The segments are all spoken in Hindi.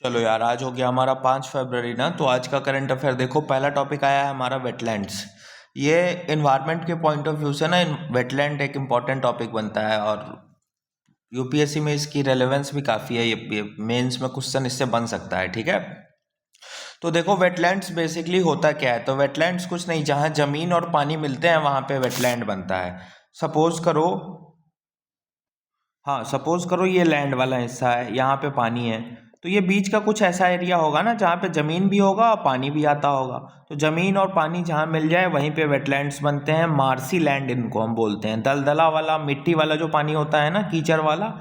चलो यार, आज हो गया हमारा 5 फरवरी ना। तो आज का करंट अफेयर देखो, पहला टॉपिक आया है हमारा वेटलैंड्स। ये इन्वायरमेंट के पॉइंट ऑफ व्यू से ना वेटलैंड एक इम्पॉर्टेंट टॉपिक बनता है और यूपीएससी में इसकी रेलेवेंस भी काफ़ी है। ये मेंस में क्वेश्चन इससे बन सकता है, ठीक है। तो देखो, वेटलैंड्स बेसिकली होता क्या है। तो वेटलैंड्स कुछ नहीं, जहाँ जमीन और पानी मिलते हैं वहाँ पे वेटलैंड बनता है। सपोज करो, हाँ सपोज करो ये लैंड वाला हिस्सा है, यहाँ पे पानी है। तो ये बीच का कुछ ऐसा एरिया होगा ना जहाँ पे ज़मीन भी होगा और पानी भी आता होगा। तो ज़मीन और पानी जहाँ मिल जाए वहीं पे वेटलैंड्स बनते हैं। मार्सी लैंड इनको हम बोलते हैं। दलदला वाला, मिट्टी वाला जो पानी होता है ना, कीचड़ वाला,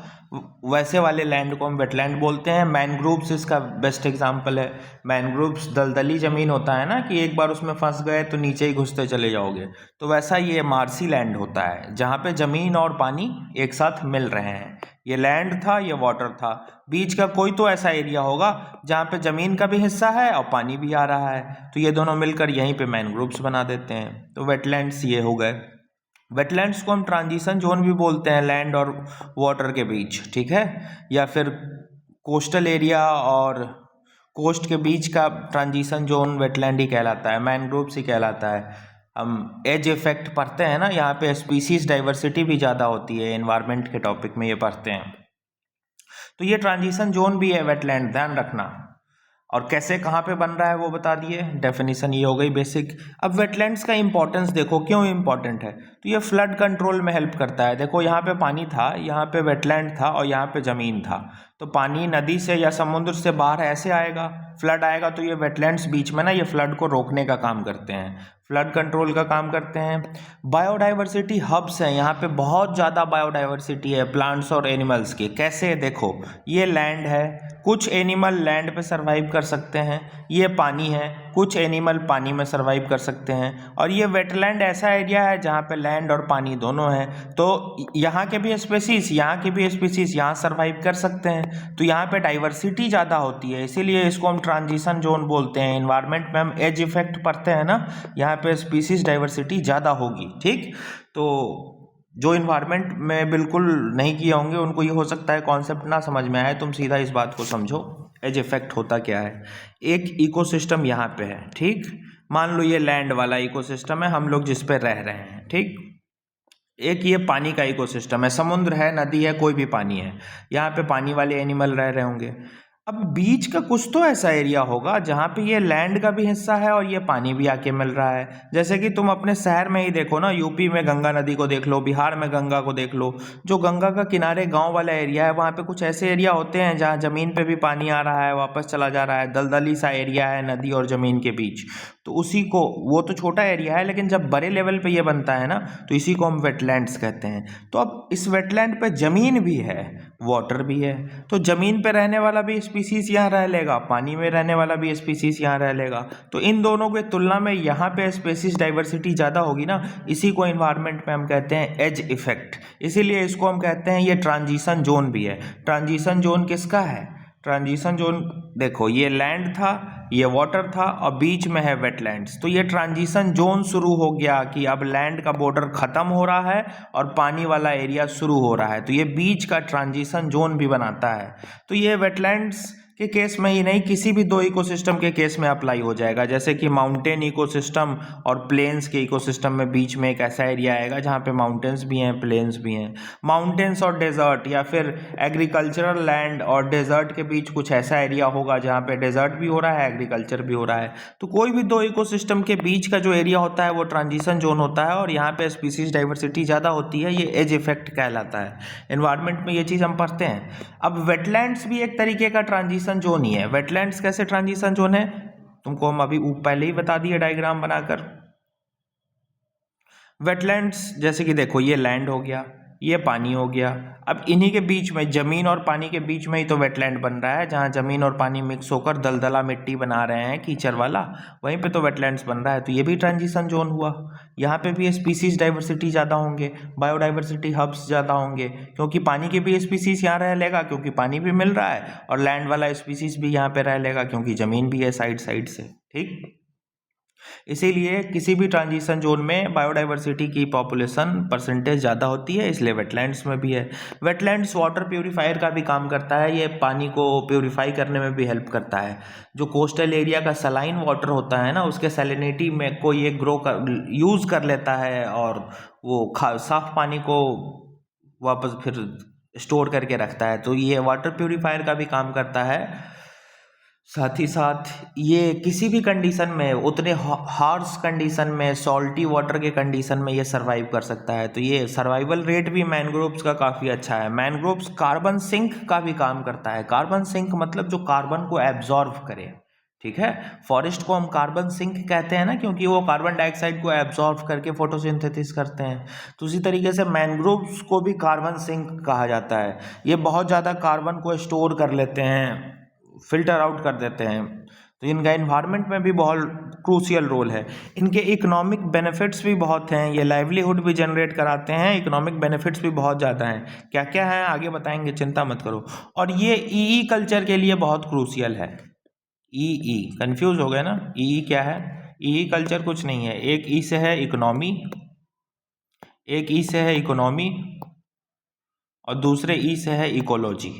वैसे वाले लैंड को हम वेटलैंड बोलते हैं। मैनग्रोव्स इसका बेस्ट एग्जाम्पल है। मैनग्रोव्स दलदली ज़मीन होता है ना कि एक बार उसमें फंस गए तो नीचे ही घुसते चले जाओगे। तो वैसा ये मार्सी लैंड होता है जहाँ पे ज़मीन और पानी एक साथ मिल रहे हैं। ये लैंड था, ये वाटर था। बीच का कोई तो ऐसा एरिया होगा जहाँ पे ज़मीन का भी हिस्सा है और पानी भी आ रहा है। तो ये दोनों मिलकर यहीं पे मैनग्रोव्स बना देते हैं। तो वेटलैंड्स ये हो गए। वेटलैंड्स को हम ट्रांजिशन जोन भी बोलते हैं, लैंड और वाटर के बीच, ठीक है। या फिर कोस्टल एरिया और कोस्ट के बीच का ट्रांजिशन जोन वेटलैंड ही कहलाता है, मैनग्रोव्स ही कहलाता है। हम एज इफेक्ट पढ़ते हैं ना, यहाँ पे स्पीसीज डाइवर्सिटी भी ज़्यादा होती है, एनवायरनमेंट के टॉपिक में ये पढ़ते हैं। तो ये ट्रांजिशन जोन भी है वेटलैंड, ध्यान रखना। और कैसे कहाँ पे बन रहा है वो बता दिए, डेफिनेशन ये हो गई बेसिक। अब वेटलैंड्स का इंपॉर्टेंस देखो, क्यों इंपॉर्टेंट है। तो ये फ्लड कंट्रोल में हेल्प करता है। देखो, यहाँ पे पानी था, यहाँ पे वेटलैंड था और यहाँ पे ज़मीन था। तो पानी नदी से या समुद्र से बाहर ऐसे आएगा, फ्लड आएगा, तो ये वेटलैंड्स बीच में ना ये फ्लड को रोकने का काम करते हैं, फ्लड कंट्रोल का काम करते हैं। बायोडाइवर्सिटी हब्स हैं, यहाँ पे बहुत ज़्यादा बायोडाइवर्सिटी है प्लांट्स और एनिमल्स की। कैसे, देखो ये लैंड है, कुछ एनिमल लैंड पे सरवाइव कर सकते हैं। ये पानी है, कुछ एनिमल पानी में सरवाइव कर सकते हैं। और ये वेटलैंड ऐसा एरिया है जहाँ पे लैंड और पानी दोनों है। तो यहाँ के भी स्पीसीज, यहाँ की भी स्पीसीज यहाँ सरवाइव कर सकते हैं। तो यहाँ पे डाइवर्सिटी ज़्यादा होती है, इसीलिए इसको हम ट्रांजिशन जोन बोलते हैं। इन्वायरमेंट में हम एज इफेक्ट पढ़ते हैं ना, यहाँ पे स्पीसीज डाइवर्सिटी ज़्यादा होगी, ठीक। तो जो इन्वायरमेंट में बिल्कुल नहीं किए होंगे उनको ये हो सकता है कॉन्सेप्ट ना समझ में आए। तुम सीधा इस बात को समझो, एज इफेक्ट होता क्या है। एक इकोसिस्टम यहाँ पे है, ठीक। मान लो ये लैंड वाला इकोसिस्टम है, हम लोग जिस पे रह रहे हैं, ठीक। एक ये पानी का इकोसिस्टम है, समुद्र है, नदी है, कोई भी पानी है। यहाँ पे पानी वाले एनिमल रह रहे होंगे। अब बीच का कुछ तो ऐसा एरिया होगा जहाँ पे ये लैंड का भी हिस्सा है और ये पानी भी आके मिल रहा है। जैसे कि तुम अपने शहर में ही देखो ना, यूपी में गंगा नदी को देख लो, बिहार में गंगा को देख लो। जो गंगा का किनारे गांव वाला एरिया है, वहाँ पे कुछ ऐसे एरिया होते हैं जहाँ ज़मीन पे भी पानी आ रहा है, वापस चला जा रहा है, दलदली सा एरिया है नदी और ज़मीन के बीच। तो उसी को, वो तो छोटा एरिया है, लेकिन जब बड़े लेवल पे ये बनता है ना, तो इसी को हम वेटलैंड्स कहते हैं। तो अब इस वेटलैंड पे ज़मीन भी है, वाटर भी है। तो ज़मीन पे रहने वाला भी स्पीसीज यहाँ रह लेगा, पानी में रहने वाला भी स्पीसीज यहाँ रह लेगा। तो इन दोनों के तुलना में यहाँ पे स्पीसीज डाइवर्सिटी ज़्यादा होगी ना, इसी को इन्वायरमेंट में हम कहते हैं एज इफेक्ट। इसीलिए इसको हम कहते हैं, ये ट्रांजिशन जोन भी है। ट्रांजिशन जोन किसका है, ट्रांजिशन जोन देखो, ये लैंड था, ये वाटर था और बीच में है वेटलैंड्स। तो ये ट्रांजिशन जोन शुरू हो गया कि अब लैंड का बॉर्डर खत्म हो रहा है और पानी वाला एरिया शुरू हो रहा है। तो ये बीच का ट्रांजिशन जोन भी बनाता है। तो ये वेटलैंड्स के केस में ही नहीं, किसी भी दो इकोसिस्टम के केस में अप्लाई हो जाएगा। जैसे कि माउंटेन इकोसिस्टम और प्लेन्स के इकोसिस्टम में बीच में एक ऐसा एरिया आएगा जहाँ पे माउंटेन्स भी हैं, प्लेन्स भी हैं। माउंटेन्स और डेजर्ट, या फिर एग्रीकल्चरल लैंड और डेजर्ट के बीच कुछ ऐसा एरिया होगा जहाँ पे डेजर्ट भी हो रहा है, एग्रीकल्चर भी हो रहा है। तो कोई भी दो इकोसिस्टम के बीच का जो एरिया होता है वो ट्रांजिशन जोन होता है और यहाँ पे स्पीसीज डाइवर्सिटी ज़्यादा होती है, ये एज इफेक्ट कहलाता है। एनवायरनमेंट में ये चीज़ हम पढ़ते हैं। अब वेटलैंड्स भी एक तरीके का ट्रांजिशन जोन ही है। वेटलैंड्स कैसे ट्रांजिशन जोन है, तुमको हम अभी पहले ही बता दिए डायग्राम बनाकर। वेटलैंड्स जैसे कि देखो, ये लैंड हो गया, ये पानी हो गया। अब इन्हीं के बीच में, जमीन और पानी के बीच में ही तो वेटलैंड बन रहा है, जहाँ जमीन और पानी मिक्स होकर दलदला मिट्टी बना रहे हैं, कीचड़ वाला, वहीं पे तो वेटलैंड्स बन रहा है। तो ये भी ट्रांजिशन जोन हुआ। यहाँ पे भी स्पीसीज डाइवर्सिटी ज़्यादा होंगे, बायोडाइवर्सिटी हब्स ज़्यादा होंगे, क्योंकि पानी के भी स्पीसीज यहाँ रह लेगा क्योंकि पानी भी मिल रहा है, और लैंड वाला स्पीसीज भी यहाँ पे रह लेगा क्योंकि ज़मीन भी है साइड साइड से, ठीक। इसीलिए किसी भी ट्रांजिशन जोन में बायोडाइवर्सिटी की पॉपुलेशन परसेंटेज ज़्यादा होती है, इसलिए वेटलैंड्स में भी है। वेटलैंड्स वाटर प्यूरिफायर का भी काम करता है, ये पानी को प्यूरिफाई करने में भी हेल्प करता है। जो कोस्टल एरिया का सलाइन वाटर होता है ना, उसके सैलिनिटी में को ये यूज़ कर लेता है और वो साफ पानी को वापस फिर स्टोर करके रखता है। तो ये वाटर प्यूरिफायर का भी काम करता है। साथ ही साथ ये किसी भी कंडीशन में, उतने हार्श कंडीशन में, सॉल्टी वाटर के कंडीशन में ये सर्वाइव कर सकता है। तो ये सर्वाइवल रेट भी मैनग्रोव्स का काफ़ी अच्छा है। मैनग्रोव्स कार्बन सिंक का भी काम करता है। कार्बन सिंक मतलब जो कार्बन को एब्जॉर्व करे, ठीक है। फॉरेस्ट को हम कार्बन सिंक कहते हैं ना, क्योंकि वो कार्बन डाइऑक्साइड को एब्जॉर्व करके फोटोसिंथेसिस करते हैं। तो उसी तरीके से मैनग्रोव्स को भी कार्बन सिंक कहा जाता है। ये बहुत ज़्यादा कार्बन को स्टोर कर लेते हैं, फिल्टर आउट कर देते हैं। तो इनका इन्वायरमेंट में भी बहुत क्रूशियल रोल है। इनके इकोनॉमिक बेनिफिट्स भी बहुत हैं, ये लाइवलीहुड भी जनरेट कराते हैं, इकोनॉमिक बेनिफिट्स भी बहुत ज़्यादा हैं। क्या क्या है आगे बताएंगे, चिंता मत करो। और ये ई कल्चर के लिए बहुत क्रूशियल है। ई कंफ्यूज हो गए ना, ई क्या है? ई कल्चर कुछ नहीं है, एक ई से है इकोनॉमी, एक ई से है इकोनॉमी और दूसरे ई से है इकोलॉजी।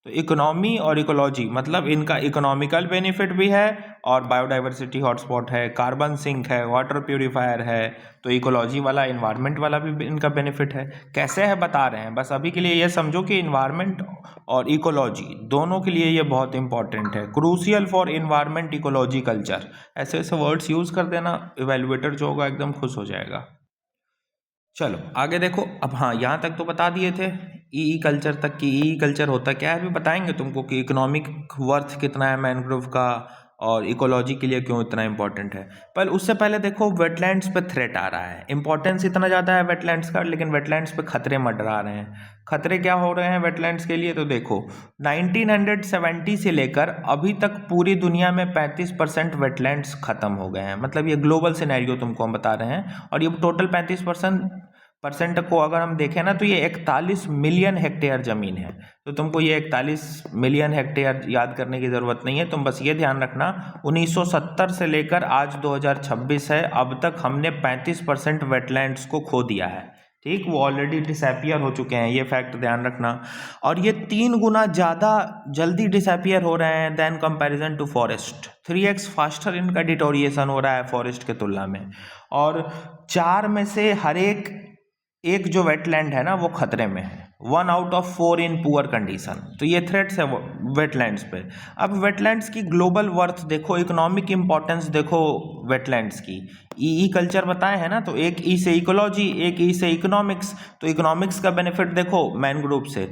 तो इकोनॉमी और इकोलॉजी मतलब इनका इकोनॉमिकल बेनिफिट भी है और बायोडाइवर्सिटी हॉटस्पॉट है, कार्बन सिंक है, वाटर प्यूरिफायर है। तो इकोलॉजी वाला, इन्वायरमेंट वाला भी इनका बेनिफिट है। कैसे है बता रहे हैं, बस अभी के लिए ये समझो कि इन्वायरमेंट और इकोलॉजी दोनों के लिए ये बहुत इंपॉर्टेंट है। Crucial for environment, ecology, culture, ऐसे ऐसे वर्ड्स यूज़ कर देना, इवेल्युएटर जो होगा एकदम खुश हो जाएगा। चलो आगे देखो। अब हाँ, यहाँ तक तो बता दिए थे ई कल्चर तक की। ई कल्चर होता क्या है, अभी बताएंगे तुमको कि इकोनॉमिक वर्थ कितना है मैनग्रोव का और इकोलॉजी के लिए क्यों इतना इंपॉर्टेंट है। पर उससे पहले देखो वेटलैंड्स पे थ्रेट आ रहा है। इंपॉर्टेंस इतना ज़्यादा है वेटलैंड्स का, लेकिन वेटलैंड्स पे खतरे मंडरा रहे हैं। खतरे क्या हो रहे हैं वेटलैंड्स के लिए, तो देखो 1970 से लेकर अभी तक पूरी दुनिया में 35% वेटलैंड्स खत्म हो गए हैं। मतलब ये ग्लोबल सिनेरियो तुमको हम बता रहे हैं। और ये टोटल 35% को अगर हम देखें ना, तो ये 41 मिलियन हेक्टेयर ज़मीन है। तो तुमको ये 41 मिलियन हेक्टेयर याद करने की ज़रूरत नहीं है, तुम बस ये ध्यान रखना 1970 से लेकर आज 2026 है, अब तक हमने 35% वेटलैंड्स को खो दिया है। ठीक, वो ऑलरेडी डिसअपियर हो चुके हैं, ये फैक्ट ध्यान रखना। और ये 3 गुना ज़्यादा जल्दी डिसअपियर हो रहे हैं then comparison to forest. 3x faster इनका डिटोरिएशन हो रहा है फॉरेस्ट के तुलना में। और 4 में से हर एक जो वेटलैंड है ना, वो खतरे में है। 1 out of 4 in poor condition. तो ये थ्रेट्स है वेटलैंड्स पे। अब वेटलैंड्स की ग्लोबल वर्थ देखो, इकोनॉमिक इंपॉर्टेंस देखो वेटलैंड्स की। ई कल्चर बताए हैं ना, तो एक ई से इकोलॉजी, एक ई से इकोनॉमिक्स। तो इकोनॉमिक्स का बेनिफिट देखो मैनग्रोव से,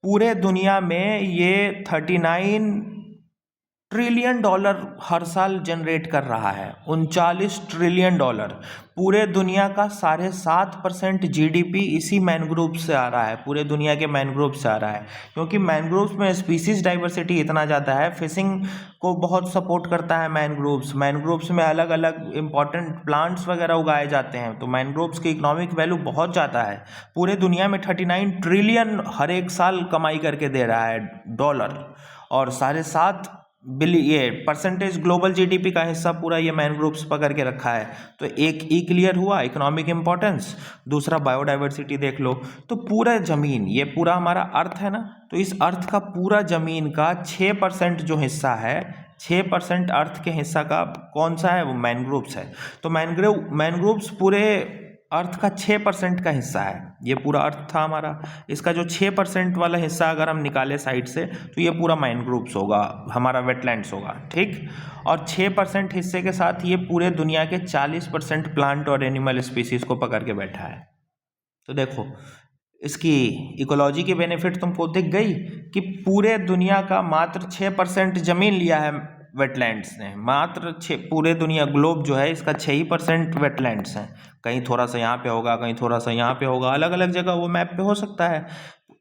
पूरे दुनिया में ये 39 ट्रिलियन डॉलर हर साल जनरेट कर रहा है। 39 ट्रिलियन डॉलर, पूरे दुनिया का 7.5% जीडीपी इसी मैनग्रोव से आ रहा है, पूरे दुनिया के मैनग्रोव से आ रहा है। क्योंकि मैनग्रोव्स में स्पीसीज डाइवर्सिटी इतना ज़्यादा है, फिशिंग को बहुत सपोर्ट करता है मैनग्रोव्स। मैनग्रोव्स में अलग अलग इंपॉर्टेंट प्लांट्स वगैरह उगाए जाते हैं। तो मैनग्रोव्स की इकोनॉमिक वैल्यू बहुत ज़्यादा है। पूरे दुनिया में 39 ट्रिलियन हर एक साल कमाई करके दे रहा है डॉलर। और 7.5 ये परसेंटेज ग्लोबल जीडीपी का हिस्सा पूरा ये मैनग्रोव्स पकड़ के रखा है। तो एक ई क्लियर हुआ, इकोनॉमिक इंपॉर्टेंस। दूसरा बायोडाइवर्सिटी देख लो। तो पूरा ज़मीन, ये पूरा हमारा अर्थ है ना, तो इस अर्थ का पूरा ज़मीन का 6% जो हिस्सा है, 6% अर्थ के हिस्सा का कौन सा है, वो मैनग्रोव्स है। तो मैनग्रोव्स पूरे अर्थ का 6% का हिस्सा है। ये पूरा अर्थ था हमारा, इसका जो 6% वाला हिस्सा अगर हम निकाले साइड से, तो ये पूरा मैनग्रोव्स होगा, हमारा वेटलैंड्स होगा। ठीक, और 6% हिस्से के साथ ये पूरे दुनिया के 40% प्लांट और एनिमल स्पीसीज को पकड़ के बैठा है। तो देखो इसकी इकोलॉजी की बेनिफिट तुमको दिख गई कि पूरे दुनिया का मात्र 6% जमीन लिया है वेटलैंड्स ने। मात्र 6, पूरे दुनिया ग्लोब जो है इसका 6% वेटलैंड्स हैं। कहीं थोड़ा सा यहाँ पे होगा, कहीं थोड़ा सा यहाँ पे होगा, अलग अलग जगह वो मैप पे हो सकता है।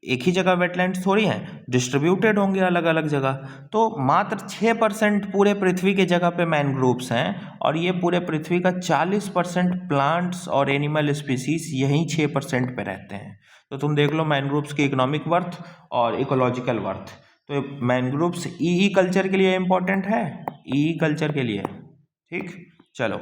एक ही जगह वेटलैंड्स थोड़ी हैं, डिस्ट्रीब्यूटेड होंगे अलग अलग जगह। तो मात्र 6% पूरे पृथ्वी के जगह पे मैनग्रोव्स हैं। और ये पूरे पृथ्वी का 40% प्लांट्स और एनिमल स्पीसीज यहीं 6% पे रहते हैं। तो तुम देख लो मैनग्रोव्स की इकोनॉमिक वर्थ और इकोलॉजिकल वर्थ। तो मैनग्रोव्स ई कल्चर के लिए इम्पोर्टेंट है, ई कल्चर के लिए। ठीक, चलो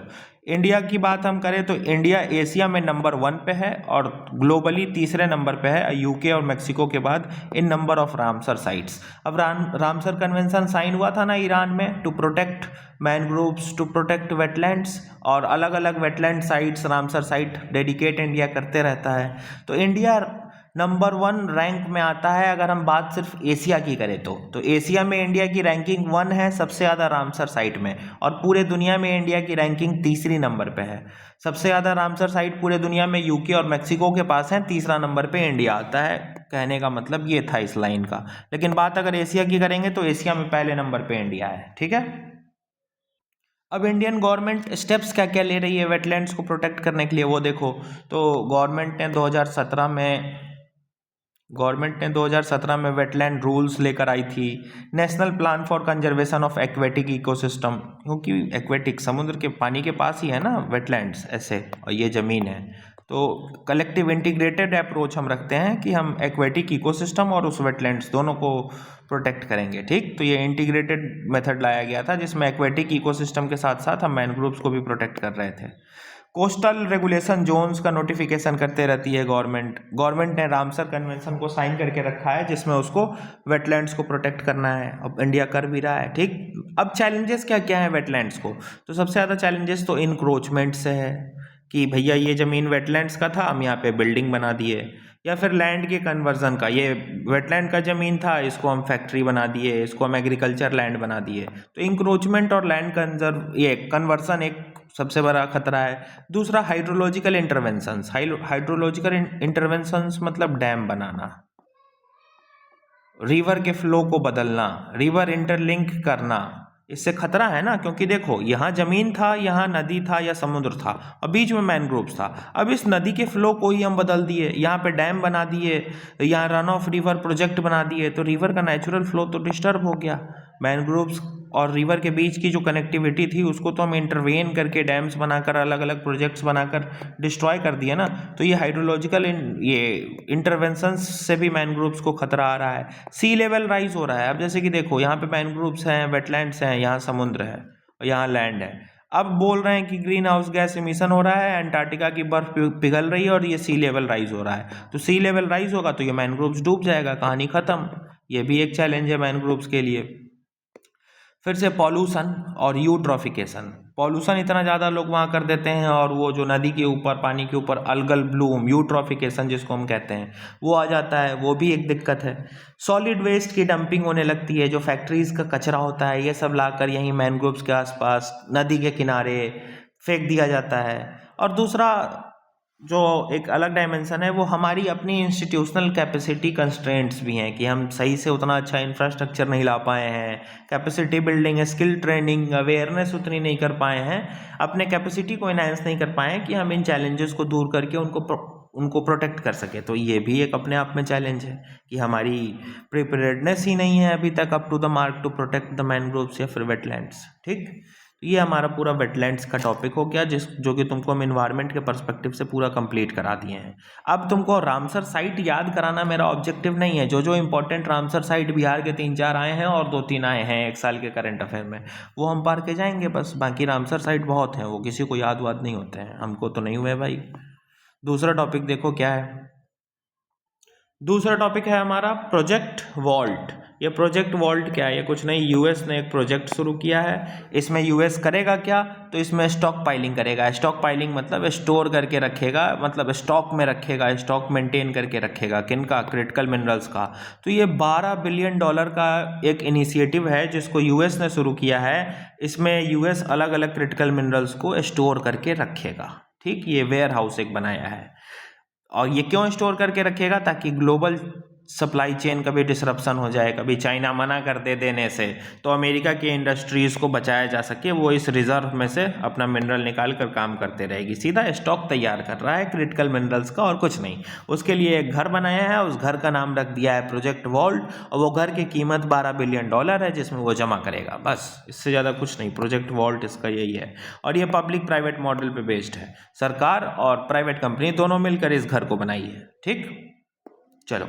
इंडिया की बात हम करें तो इंडिया एशिया में नंबर 1 पे है और ग्लोबली तीसरे नंबर पे है, यूके और मेक्सिको के बाद, in number of Ramsar sites. अब रामसर कन्वेंशन साइन हुआ था ना ईरान में, to protect mangroves, to protect wetlands, और अलग अलग wetland sites Ramsar site dedicate India करते रहता है। तो इंडिया नंबर 1 रैंक में आता है अगर हम बात सिर्फ एशिया की करें तो एशिया में इंडिया की रैंकिंग 1 है सबसे ज़्यादा रामसर साइट में, और पूरे दुनिया में इंडिया की रैंकिंग तीसरी नंबर पे है। सबसे ज़्यादा रामसर साइट पूरे दुनिया में यूके और मेक्सिको के पास है, तीसरा नंबर पे इंडिया आता है। कहने का मतलब ये था इस लाइन का। लेकिन बात अगर एशिया की करेंगे तो एशिया में पहले नंबर पे इंडिया है, ठीक है। अब इंडियन गवर्नमेंट स्टेप्स क्या क्या ले रही है वेटलैंड्स को प्रोटेक्ट करने के लिए, वो देखो। तो गवर्नमेंट ने 2017 में वेटलैंड रूल्स लेकर आई थी, national plan for conservation of aquatic ecosystem, क्योंकि एक्वेटिक समुद्र के पानी के पास ही है ना वेटलैंड्स ऐसे, और ये ज़मीन है। तो कलेक्टिव इंटीग्रेटेड अप्रोच हम रखते हैं कि हम एक्वेटिक इकोसिस्टम और उस वेटलैंड्स दोनों को प्रोटेक्ट करेंगे, ठीक। तो ये इंटीग्रेटेड मेथड लाया गया था जिसमें एक्वेटिक इकोसिस्टम के साथ साथ हम मैनग्रोव्स को भी प्रोटेक्ट कर रहे थे। कोस्टल रेगुलेशन जोन्स का नोटिफिकेशन करते रहती है गवर्नमेंट ने रामसर कन्वेंशन को साइन करके रखा है जिसमें उसको वेटलैंड्स को प्रोटेक्ट करना है। अब इंडिया कर भी रहा है, ठीक। अब चैलेंजेस क्या क्या है वेटलैंड्स को, तो सबसे ज़्यादा चैलेंजेस तो इंक्रोचमेंट से है कि भैया ये ज़मीन वेटलैंड्स का था, हम यहाँ पे बिल्डिंग बना दिए, या फिर लैंड के कन्वर्जन का, ये वेटलैंड का ज़मीन था इसको हम फैक्ट्री बना दिए, इसको हम एग्रीकल्चर लैंड बना दिए। तो इंक्रोचमेंट और लैंड ये कन्वर्सन एक सबसे बड़ा खतरा है। दूसरा हाइड्रोलॉजिकल इंटरवेंशंस, हाइड्रोलॉजिकल इंटरवेंशंस मतलब डैम बनाना, रिवर के फ्लो को बदलना, रिवर इंटरलिंक करना, इससे खतरा है ना। क्योंकि देखो यहाँ जमीन था, यहाँ नदी था या समुद्र था और बीच में मैनग्रोव्स था। अब इस नदी के फ्लो को ही हम बदल दिए, यहाँ पे डैम बना दिए, यहाँ रन ऑफ रिवर प्रोजेक्ट बना दिए, तो रिवर का नेचुरल फ्लो तो डिस्टर्ब हो गया। मैनग्रोव्स और रिवर के बीच की जो कनेक्टिविटी थी उसको तो हम इंटरवेन करके डैम्स बनाकर, अलग अलग प्रोजेक्ट्स बनाकर डिस्ट्रॉय कर दिया ना। तो ये हाइड्रोलॉजिकल ये इंटरवेंशंस से भी मैनग्रोव्स को खतरा आ रहा है। सी लेवल राइज हो रहा है। अब जैसे कि देखो यहाँ पे मैनग्रोव्स हैं, वेटलैंड्स हैं, यहाँ समुद्र है और यहाँ लैंड है। अब बोल रहे हैं कि ग्रीन हाउस गैस इमिशन हो रहा है, अंटार्कटिका की बर्फ पिघल रही है और ये सी लेवल राइज हो रहा है। तो सी लेवल राइज होगा तो ये मैनग्रोव्स डूब जाएगा, कहानी खत्म। ये भी एक चैलेंज है मैनग्रोव्स के लिए। फिर से पॉल्यूशन और यूट्रॉफिकेशन, पॉल्यूशन इतना ज़्यादा लोग वहाँ कर देते हैं और वो जो नदी के ऊपर, पानी के ऊपर अल्गल ब्लूम, यूट्रॉफिकेशन जिसको हम कहते हैं, वो आ जाता है, वो भी एक दिक्कत है। सॉलिड वेस्ट की डंपिंग होने लगती है, जो फैक्ट्रीज़ का कचरा होता है ये सब लाकर यहीं मैनग्रोव्स के आसपास नदी के किनारे फेंक दिया जाता है। और दूसरा जो एक अलग डायमेंशन है वो हमारी अपनी इंस्टीट्यूशनल कैपेसिटी कंस्ट्रेंट्स भी हैं कि हम सही से उतना अच्छा इंफ्रास्ट्रक्चर नहीं ला पाए हैं, capacity building, skill training, awareness उतनी नहीं कर पाए हैं, अपने कैपेसिटी को इनहेंस नहीं कर पाए हैं कि हम इन चैलेंजेस को दूर करके उनको प्रोटेक्ट कर सके। तो ये भी एक अपने आप में चैलेंज है कि हमारी प्रिपेयर्डनेस ही नहीं है अभी तक up to the mark to protect the mangroves या फिर वेटलैंड्स, ठीक। ये हमारा पूरा वेटलैंड्स का टॉपिक हो गया जो कि तुमको हम इन्वायरमेंट के पर्सपेक्टिव से पूरा कंप्लीट करा दिए हैं। अब तुमको रामसर साइट याद कराना मेरा ऑब्जेक्टिव नहीं है। जो इंपॉर्टेंट रामसर साइट बिहार के 3-4 आए हैं और 2-3 आए हैं एक साल के करंट अफेयर में, वो हम पार के जाएंगे बस। बाकी रामसर साइट बहुत हैं, वो किसी को याद वाद नहीं होते हैं, हमको तो नहीं हुए भाई। दूसरा टॉपिक देखो क्या है। दूसरा टॉपिक है हमारा प्रोजेक्ट वॉल्ट। ये प्रोजेक्ट वॉल्ट क्या है? ये कुछ नहीं, यूएस ने एक प्रोजेक्ट शुरू किया है। इसमें यूएस करेगा क्या? तो इसमें स्टॉक पाइलिंग करेगा। स्टॉक पाइलिंग मतलब स्टोर करके रखेगा, मतलब स्टॉक में रखेगा, स्टॉक मेंटेन करके रखेगा। किनका? क्रिटिकल मिनरल्स का। तो ये $12 बिलियन का एक इनिशिएटिव है जिसको यूएस ने शुरू किया है। इसमें यूएस अलग अलग क्रिटिकल मिनरल्स को स्टोर करके रखेगा, ठीक। ये वेयर हाउस एक बनाया है। और ये क्यों स्टोर करके रखेगा? ताकि ग्लोबल सप्लाई चेन कभी डिसरप्शन हो जाए, कभी चाइना मना कर दे देने से, तो अमेरिका की इंडस्ट्रीज़ को बचाया जा सके, वो इस रिजर्व में से अपना मिनरल निकाल कर काम करते रहेगी। सीधा स्टॉक तैयार कर रहा है क्रिटिकल मिनरल्स का और कुछ नहीं। उसके लिए एक घर बनाया है, उस घर का नाम रख दिया है प्रोजेक्ट वॉल्ट, और वो घर की कीमत $12 बिलियन है जिसमें वो जमा करेगा, बस। इससे ज़्यादा कुछ नहीं। प्रोजेक्ट वॉल्ट इसका यही है। और ये पब्लिक प्राइवेट मॉडल पे बेस्ड है। सरकार और प्राइवेट कंपनी दोनों मिलकर इस घर को बनाई है, ठीक। चलो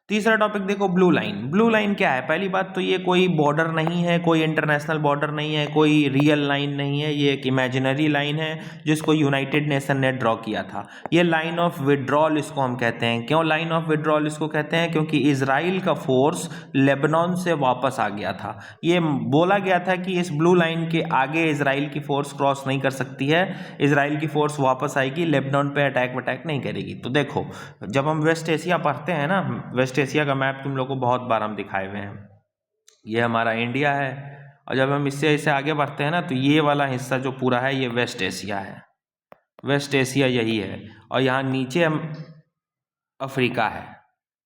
तीसरा टॉपिक देखो, ब्लू लाइन। ब्लू लाइन क्या है? पहली बात तो ये कोई बॉर्डर नहीं है, कोई इंटरनेशनल बॉर्डर नहीं है, कोई रियल लाइन नहीं है, ये एक इमेजिनरी लाइन है जिसको यूनाइटेड नेशन ने ड्रॉ किया था। ये लाइन ऑफ विड्रॉल इसको हम कहते हैं। क्यों लाइन ऑफ विड्रॉल इसको कहते हैं? क्योंकि इजराइल का फोर्स लेबनान से वापस आ गया था। ये बोला गया था कि इस ब्लू लाइन के आगे इजराइल की फोर्स क्रॉस नहीं कर सकती है, इजराइल की फोर्स वापस आएगी, लेबनान पे अटैक नहीं करेगी। तो देखो, जब हम वेस्ट एशिया पढ़ते हैं ना, वेस्ट एशिया का मैप तुम लोग को बहुत बार हम दिखाए हुए हैं, ये हमारा इंडिया है, और जब हम इससे आगे बढ़ते हैं ना तो ये वाला हिस्सा जो पूरा है ये वेस्ट एशिया है, वेस्ट एशिया यही है, और यहाँ नीचे हम अफ्रीका है,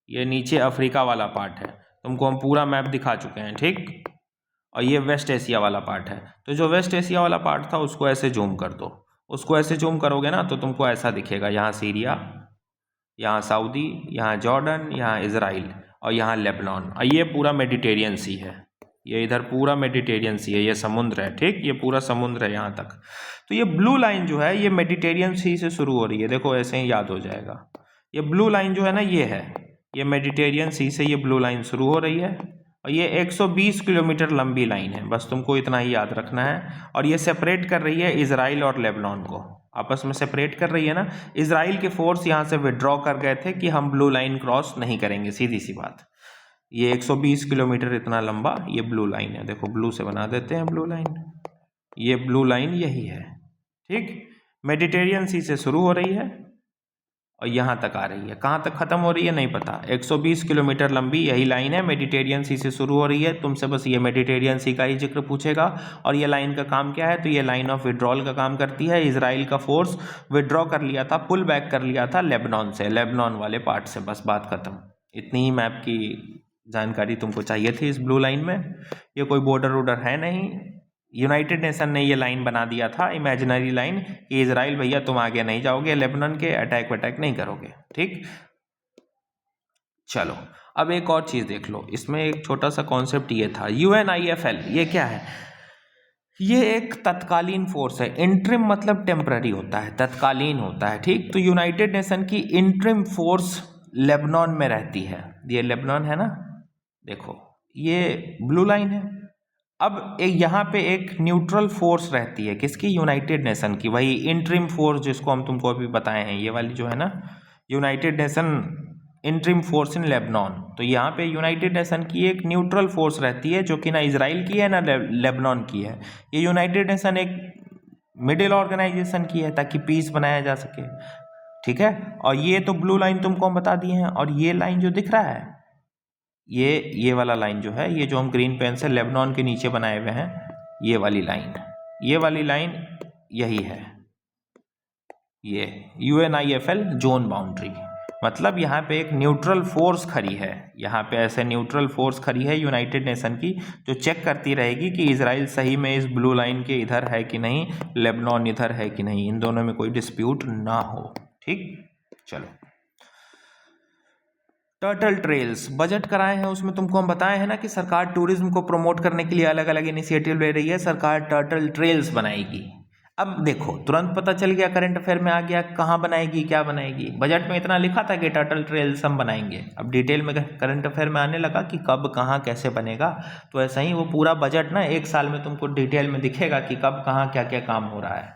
ये नीचे अफ्रीका वाला पार्ट है, तुमको हम पूरा मैप दिखा चुके हैं, ठीक। और ये वेस्ट एशिया वाला पार्ट है। तो जो वेस्ट एशिया वाला पार्ट था उसको ऐसे जूम कर दो, उसको ऐसे जूम करोगे ना तो तुमको ऐसा दिखेगा, यहाँ सीरिया, यहाँ सऊदी, यहाँ जॉर्डन, यहाँ इजराइल, और यहाँ लेबनान, और ये पूरा मेडिटेरियन सी है, ये इधर पूरा मेडिटेरियन सी है, ये समुद्र है, ठीक, ये पूरा समुद्र है यहाँ तक। तो ये ब्लू लाइन जो है ये मेडिटेरियन सी से शुरू हो रही है, देखो ऐसे ही याद हो जाएगा। ये ब्लू लाइन जो है ना ये है, ये मेडिटेरियन सी से ये ब्लू लाइन शुरू हो रही है, और ये 120 किलोमीटर लंबी लाइन है, बस तुमको इतना ही याद रखना है। और ये सेपरेट कर रही है इजराइल और लेबनान को, आपस में सेपरेट कर रही है ना। इजराइल के फोर्स यहाँ से विड्रॉ कर गए थे कि हम ब्लू लाइन क्रॉस नहीं करेंगे, सीधी सी बात। ये 120 किलोमीटर इतना लंबा ये ब्लू लाइन है, देखो ब्लू से बना देते हैं ब्लू लाइन, ये ब्लू लाइन यही है, ठीक। मेडिटेरियन सी से शुरू हो रही है और यहाँ तक आ रही है, कहाँ तक ख़त्म हो रही है नहीं पता। 120 किलोमीटर लंबी यही लाइन है, मेडिटेरियन सी से शुरू हो रही है। तुमसे बस ये मेडिटेरियन सी का ही जिक्र पूछेगा। और ये लाइन का काम क्या है? तो ये लाइन ऑफ विड्रॉल का काम करती है। इजराइल का फोर्स विड्रॉ कर लिया था, पुल बैक कर लिया था लेबनान से, लेबनान वाले पार्ट से, बस बात खत्म। इतनी ही मैप की जानकारी तुमको चाहिए थी इस ब्लू लाइन में। ये कोई बॉर्डर वॉर्डर है नहीं, यूनाइटेड नेशन ने ये लाइन बना दिया था, इमेजिनरी लाइन, कि इजराइल भैया तुम आगे नहीं जाओगे, लेबनान के अटैक वटैक नहीं करोगे, ठीक। चलो अब एक और चीज़ देख लो, इसमें एक छोटा सा कॉन्सेप्ट ये था, UNIFL, ये क्या है? ये एक तत्कालीन फोर्स है। इंट्रिम मतलब टेम्पररी होता है, तत्कालीन होता है, ठीक। तो यूनाइटेड नेशन की इंट्रिम फोर्स लेबनान में रहती है, ये लेबनान है ना, देखो ये ब्लू लाइन है। अब एक यहाँ पे एक न्यूट्रल फोर्स रहती है, किसकी? यूनाइटेड नेशन की, वही इंट्रिम फोर्स जिसको हम तुमको अभी बताए हैं, ये वाली जो है ना, United nation interim force in Lebanon. तो यहाँ पे यूनाइटेड नेशन की एक न्यूट्रल फोर्स रहती है जो कि ना इजराइल की है ना लेबनान की है। ये यूनाइटेड नेशन एक मिडिल ऑर्गेनाइजेशन की है ताकि पीस बनाया जा सके, ठीक है। और ये तो ब्लू लाइन तुमको हम बता दिए हैं। और ये लाइन जो दिख रहा है, ये वाला लाइन जो है, ये जो हम ग्रीन पेन से लेबनान के नीचे बनाए हुए हैं, ये वाली लाइन, ये वाली लाइन यही है, ये UNIFL जोन बाउंड्री। मतलब यहाँ पे एक न्यूट्रल फोर्स खड़ी है, यहाँ पे ऐसे न्यूट्रल फोर्स खड़ी है यूनाइटेड नेशन की, जो चेक करती रहेगी कि इजराइल सही में इस ब्लू लाइन के इधर है कि नहीं, लेबनान इधर है कि नहीं, इन दोनों में कोई डिस्प्यूट ना हो, ठीक। चलो, टर्टल ट्रेल्स बजट कराए हैं, उसमें तुमको हम बताए हैं ना कि सरकार टूरिज्म को प्रमोट करने के लिए अलग अलग इनिशिएटिव ले रही है, सरकार टर्टल ट्रेल्स बनाएगी। अब देखो, तुरंत पता चल गया, करंट अफेयर में आ गया, कहाँ बनाएगी, क्या बनाएगी। बजट में इतना लिखा था कि टर्टल ट्रेल्स हम बनाएंगे, अब डिटेल में करंट अफेयर में आने लगा कि कब कहाँ कैसे बनेगा। तो ऐसा ही वो पूरा बजट ना एक साल में तुमको डिटेल में दिखेगा कि कब कहाँ क्या क्या काम हो रहा है।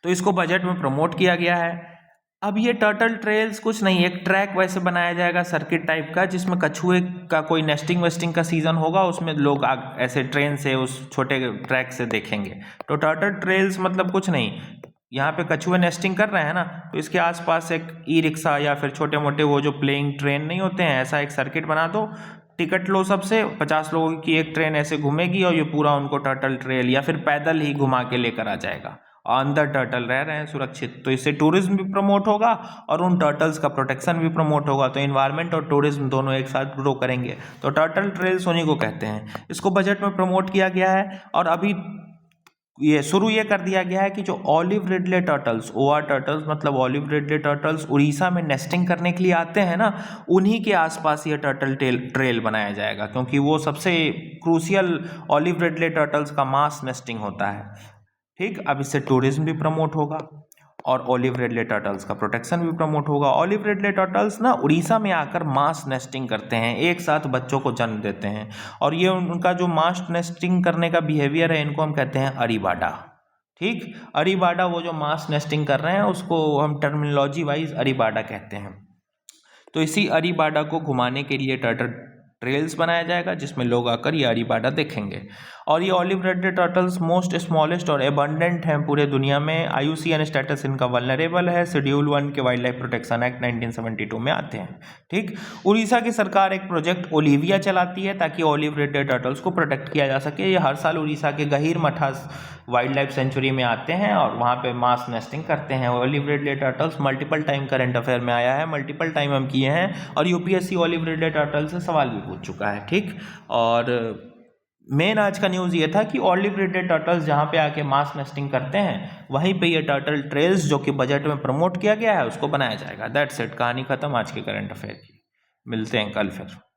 तो इसको बजट में प्रमोट किया गया है। अब ये टर्टल ट्रेल्स कुछ नहीं, एक ट्रैक वैसे बनाया जाएगा सर्किट टाइप का, जिसमें कछुए का कोई नेस्टिंग वेस्टिंग का सीजन होगा, उसमें लोग ऐसे ट्रेन से उस छोटे ट्रैक से देखेंगे। तो टर्टल ट्रेल्स मतलब कुछ नहीं, यहाँ पे कछुए नेस्टिंग कर रहे हैं ना, तो इसके आसपास एक ई रिक्शा या फिर छोटे मोटे वो जो प्लेइंग ट्रेन नहीं होते हैं, ऐसा एक सर्किट बना दो, टिकट लो सबसे, 50 लोगों की एक ट्रेन ऐसे घूमेगी और ये पूरा उनको टर्टल ट्रेल या फिर पैदल ही घुमा के लेकर आ जाएगा, और अंदर टर्टल रह रहे हैं सुरक्षित। तो इससे टूरिज्म भी प्रमोट होगा और उन टर्टल्स का प्रोटेक्शन भी प्रमोट होगा, तो इन्वायरमेंट और टूरिज्म दोनों एक साथ ग्रो करेंगे। तो टर्टल ट्रेल्स उन्हीं को कहते हैं। इसको बजट में प्रमोट किया गया है। और अभी ये शुरू ये कर दिया गया है कि जो olive Ridley turtles, OR turtles मतलब ऑलिव रिडले टर्टल्स उड़ीसा में नेस्टिंग करने के लिए आते हैं ना, उन्हीं के आसपास ये टर्टल ट्रेल बनाया जाएगा, क्योंकि वो सबसे क्रूशियल ऑलिव रिडले टर्टल्स का मास नेस्टिंग होता है, ठीक। अब इससे टूरिज्म भी प्रमोट होगा। और ऑलिव रिडले टर्टल्स का प्रोटेक्शन भी प्रमोट होगा। ऑलिव रिडले टर्टल्स ना उड़ीसा में आकर मास नेस्टिंग करते हैं, एक साथ बच्चों को जन्म देते हैं, और ये उनका जो मास नेस्टिंग करने का बिहेवियर है, इनको हम कहते हैं अरीबाडा। ठीक, अरीबाडा, वो जो मास नेस्टिंग कर रहे हैं उसको हम टर्मिनोलॉजी वाइज अरीबाडा कहते हैं। तो इसी अरीबाडा को घुमाने के लिए टर्टल ट्रेल्स बनाया जाएगा जिसमें लोग आकर ये अरीबाडा देखेंगे। और ये olive ridley turtles most smallest और एबंडेंट हैं पूरे दुनिया में। IUCN स्टेटस इनका वल्नरेबल है, शेड्यूल 1 के वाइल्ड लाइफ प्रोटेक्शन एक्ट 1972 में आते हैं। ठीक, उड़ीसा की सरकार एक प्रोजेक्ट ओलिविया चलाती है ताकि ऑलिव रेडेड टर्टल्स को प्रोटेक्ट किया जा सके। ये हर साल उड़ीसा के गहीर मठा वाइल्ड लाइफ सेंचुरी में आते हैं और वहाँ पे मास नेस्टिंग करते हैं। Olive Ridley turtles multiple time current affair में आया है, मल्टीपल टाइम हम किए हैं, और UPSC ऑलिव रिडले टर्टल से सवाल भी पूछ चुका है। ठीक, और मेन आज का न्यूज़ ये था कि ऑलिव रिडले टर्टल्स जहाँ पे आके मास नेस्टिंग करते हैं वहीं पे ये टर्टल ट्रेल्स जो कि बजट में प्रमोट किया गया है उसको बनाया जाएगा। दैट्स इट, कहानी खत्म आज के करंट अफेयर की। मिलते हैं कल फिर।